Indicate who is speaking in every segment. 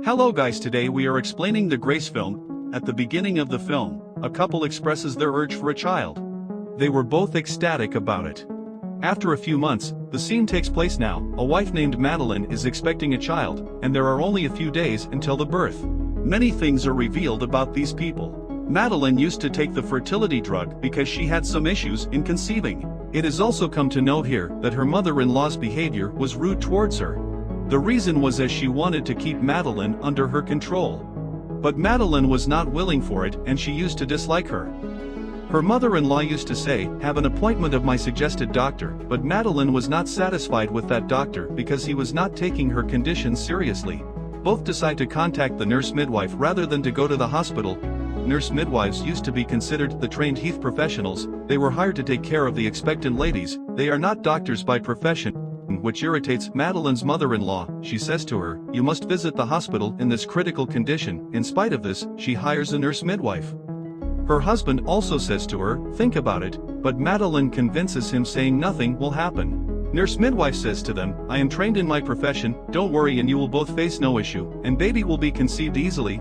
Speaker 1: Hello guys, today we are explaining the Grace film. At the beginning of the film, a couple expresses their urge for a child. They were both ecstatic about it. After a few months, the scene takes place now. A wife named Madeline is expecting a child, and there are only a few days until the birth. Many things are revealed about these people. Madeline used to take the fertility drug because she had some issues in conceiving. It has also come to note here that her mother-in-law's behavior was rude towards her. The reason was as she wanted to keep Madeline under her control. But Madeline was not willing for it, and she used to dislike her. Her mother-in-law used to say, "Have an appointment of my suggested doctor," but Madeline was not satisfied with that doctor because he was not taking her condition seriously. Both decide to contact the nurse midwife rather than to go to the hospital. Nurse midwives used to be considered the trained health professionals. They were hired to take care of the expectant ladies. They are not doctors by profession, which irritates Madeline's mother-in-law. She says to her, "You must visit the hospital in this critical condition." In spite of this, she hires a nurse midwife. Her husband also says to her, "Think about it," but Madeline convinces him, saying nothing will happen. Nurse midwife says to them, "I am trained in my profession, don't worry and you will both face no issue, and baby will be conceived easily."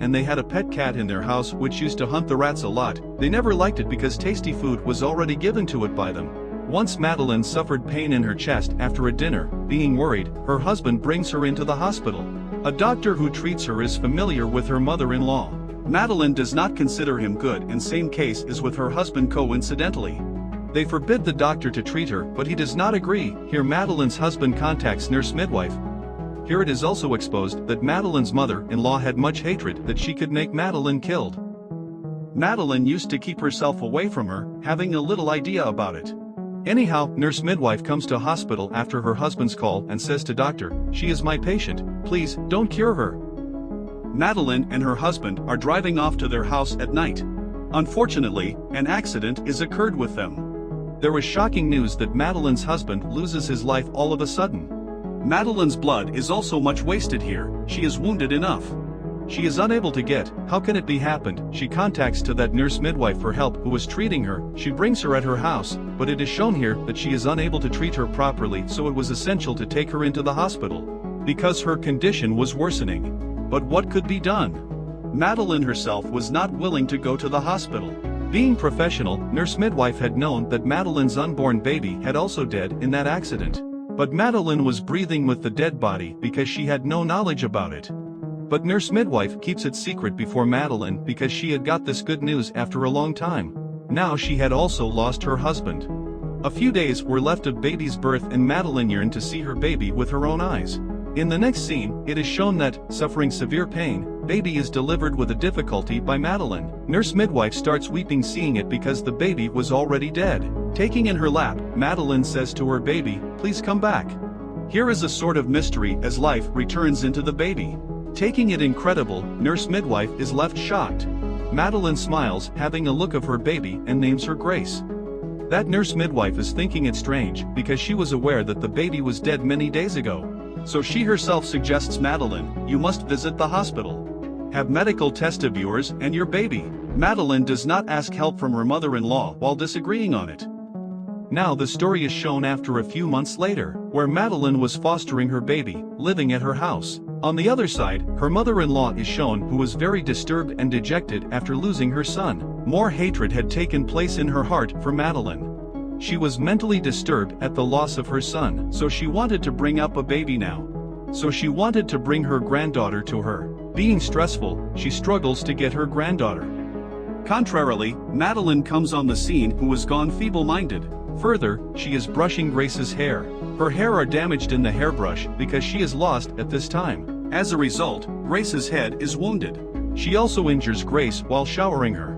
Speaker 1: And they had a pet cat in their house which used to hunt the rats a lot. They never liked it because tasty food was already given to it by them. Once Madeline suffered pain in her chest after a dinner. Being worried, her husband brings her into the hospital. A doctor who treats her is familiar with her mother-in-law. Madeline does not consider him good, and same case is with her husband coincidentally. They forbid the doctor to treat her, but he does not agree. Here Madeline's husband contacts nurse midwife. Here it is also exposed that Madeline's mother-in-law had much hatred that she could make Madeline killed. Madeline used to keep herself away from her, having a little idea about it. Anyhow, nurse midwife comes to hospital after her husband's call and says to doctor, "She is my patient, please, don't cure her." Madeline and her husband are driving off to their house at night. Unfortunately, an accident is occurred with them. There was shocking news that Madeline's husband loses his life all of a sudden. Madeline's blood is also much wasted here. She is wounded enough. She is unable to get, how can it be happened? She contacts to that nurse midwife for help who was treating her. She brings her at her house, but it is shown here that she is unable to treat her properly, so it was essential to take her into the hospital, because her condition was worsening. But what could be done? Madeline herself was not willing to go to the hospital. Being professional, nurse midwife had known that Madeline's unborn baby had also died in that accident. But Madeline was breathing with the dead body because she had no knowledge about it. But nurse midwife keeps it secret before Madeline because she had got this good news after a long time. Now she had also lost her husband. A few days were left of baby's birth and Madeline yearned to see her baby with her own eyes. In the next scene, it is shown that, suffering severe pain, baby is delivered with a difficulty by Madeline. Nurse midwife starts weeping seeing it because the baby was already dead. Taking in her lap, Madeline says to her baby, "Please come back." Here is a sort of mystery as life returns into the baby. Taking it incredible, nurse midwife is left shocked. Madeline smiles, having a look of her baby, and names her Grace. That nurse midwife is thinking it strange, because she was aware that the baby was dead many days ago. So she herself suggests Madeline, "You must visit the hospital. Have medical test of yours and your baby." Madeline does not ask help from her mother-in-law while disagreeing on it. Now the story is shown after a few months later, where Madeline was fostering her baby, living at her house. On the other side, her mother-in-law is shown who was very disturbed and dejected after losing her son. More hatred had taken place in her heart for Madeline. She was mentally disturbed at the loss of her son, so she wanted to bring up a baby now. So she wanted to bring her granddaughter to her. Being stressful, she struggles to get her granddaughter. Contrarily, Madeline comes on the scene who was gone feeble-minded. Further, she is brushing Grace's hair. Her hair are damaged in the hairbrush because she is lost at this time. As a result, Grace's head is wounded. She also injures Grace while showering her.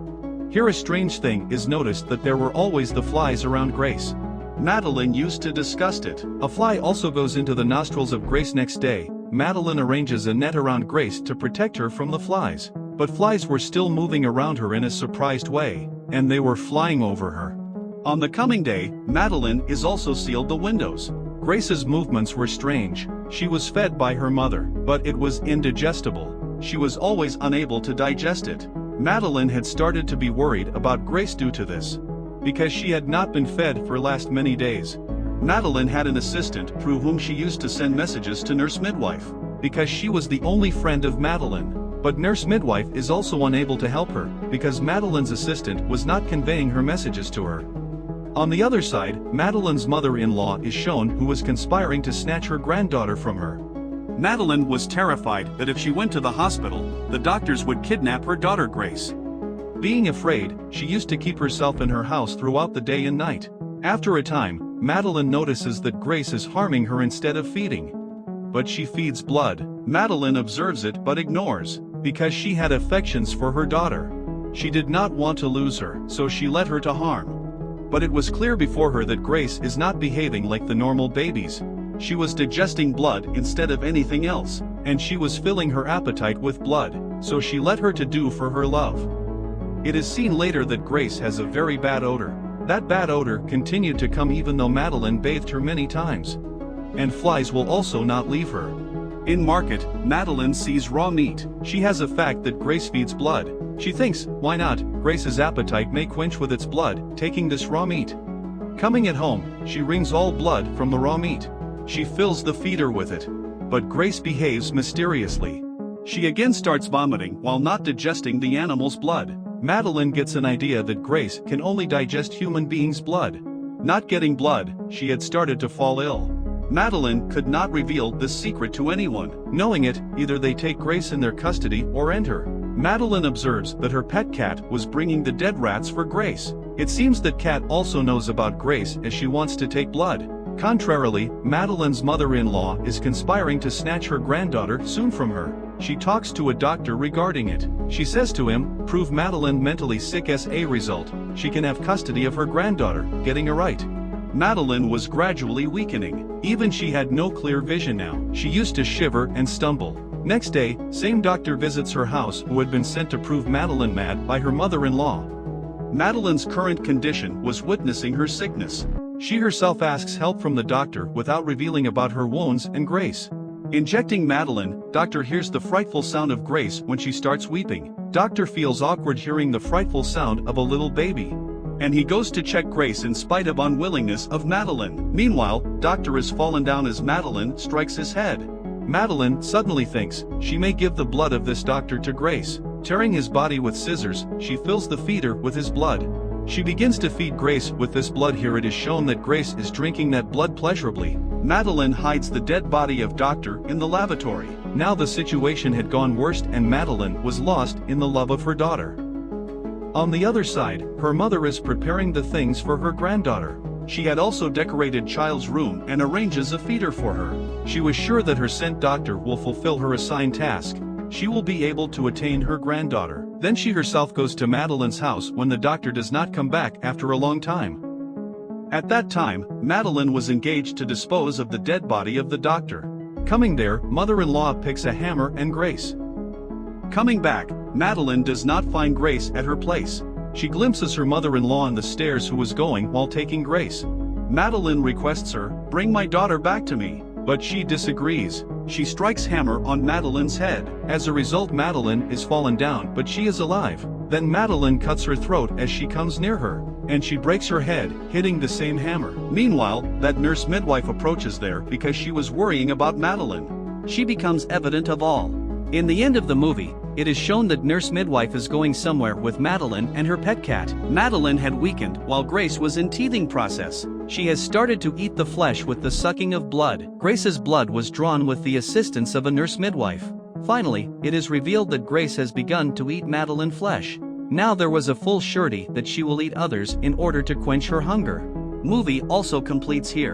Speaker 1: Here a strange thing is noticed that there were always the flies around Grace. Madeline used to disgust it. A fly also goes into the nostrils of Grace. Next day, Madeline arranges a net around Grace to protect her from the flies. But flies were still moving around her in a surprised way, and they were flying over her. On the coming day, Madeline is also sealed the windows. Grace's movements were strange. She was fed by her mother, but it was indigestible. She was always unable to digest it. Madeline had started to be worried about Grace due to this, because she had not been fed for last many days. Madeline had an assistant through whom she used to send messages to nurse midwife. because she was the only friend of Madeline. But nurse midwife is also unable to help her, because Madeline's assistant was not conveying her messages to her. On the other side, Madeline's mother-in-law is shown, who was conspiring to snatch her granddaughter from her. Madeline was terrified that if she went to the hospital, the doctors would kidnap her daughter Grace. Being afraid, she used to keep herself in her house throughout the day and night. After a time, Madeline notices that Grace is harming her instead of feeding. But she feeds blood. Madeline observes it but ignores, because she had affections for her daughter. She did not want to lose her, so she led her to harm. But it was clear before her that Grace is not behaving like the normal babies. She was digesting blood instead of anything else, and she was filling her appetite with blood, so she let her to do for her love. It is seen later that Grace has a very bad odor. That bad odor continued to come even though Madeline bathed her many times. And flies will also not leave her. In market, Madeline sees raw meat. She has a fact that Grace feeds blood. She thinks, why not, Grace's appetite may quench with its blood, taking this raw meat. Coming at home, she wrings all blood from the raw meat. She fills the feeder with it. But Grace behaves mysteriously. She again starts vomiting while not digesting the animal's blood. Madeline gets an idea that Grace can only digest human beings' blood. Not getting blood, she had started to fall ill. Madeline could not reveal this secret to anyone. Knowing it, either they take Grace in their custody or end her. Madeline observes that her pet cat was bringing the dead rats for Grace. It seems that Cat also knows about Grace as she wants to take blood. Contrarily, Madeline's mother-in-law is conspiring to snatch her granddaughter soon from her. She talks to a doctor regarding it. She says to him, prove Madeline mentally sick as a result, she can have custody of her granddaughter, getting her right. Madeline was gradually weakening. Even she had no clear vision now. She used to shiver and stumble. Next day, same doctor visits her house who had been sent to prove Madeline mad by her mother-in-law. Madeline's current condition was witnessing her sickness. She herself asks help from the doctor without revealing about her wounds and Grace. Injecting Madeline, doctor hears the frightful sound of Grace when she starts weeping. Doctor feels awkward hearing the frightful sound of a little baby. And he goes to check Grace in spite of unwillingness of Madeline. Meanwhile, doctor is fallen down as Madeline strikes his head. Madeline suddenly thinks she may give the blood of this doctor to Grace. Tearing his body with scissors, she fills the feeder with his blood. She begins to feed Grace with this blood. Here it is shown that Grace is drinking that blood pleasurably. Madeline hides the dead body of doctor in the lavatory. Now the situation had gone worse and Madeline was lost in the love of her daughter. On the other side, her mother is preparing the things for her granddaughter. She had also decorated child's room and arranges a feeder for her. She was sure that her sent doctor will fulfill her assigned task. She will be able to attain her granddaughter. Then she herself goes to Madeline's house when the doctor does not come back after a long time. At that time, Madeline was engaged to dispose of the dead body of the doctor. Coming there, mother-in-law picks a hammer and Grace. Coming back, Madeline does not find Grace at her place. She glimpses her mother-in-law on the stairs who was going while taking Grace. Madeline requests her, bring my daughter back to me. But she disagrees. She strikes hammer on Madeline's head. As a result, Madeline is fallen down, but she is alive. Then Madeline cuts her throat as she comes near her, and she breaks her head, hitting the same hammer. Meanwhile, that nurse midwife approaches there because she was worrying about Madeline. She becomes evident of all. In the end of the movie, it is shown that nurse midwife is going somewhere with Madeline and her pet cat. Madeline had weakened while Grace was in teething process. She has started to eat the flesh with the sucking of blood. Grace's blood was drawn with the assistance of a nurse midwife. Finally, it is revealed that Grace has begun to eat Madeline flesh. Now there was a full surety that she will eat others in order to quench her hunger. Movie also completes here.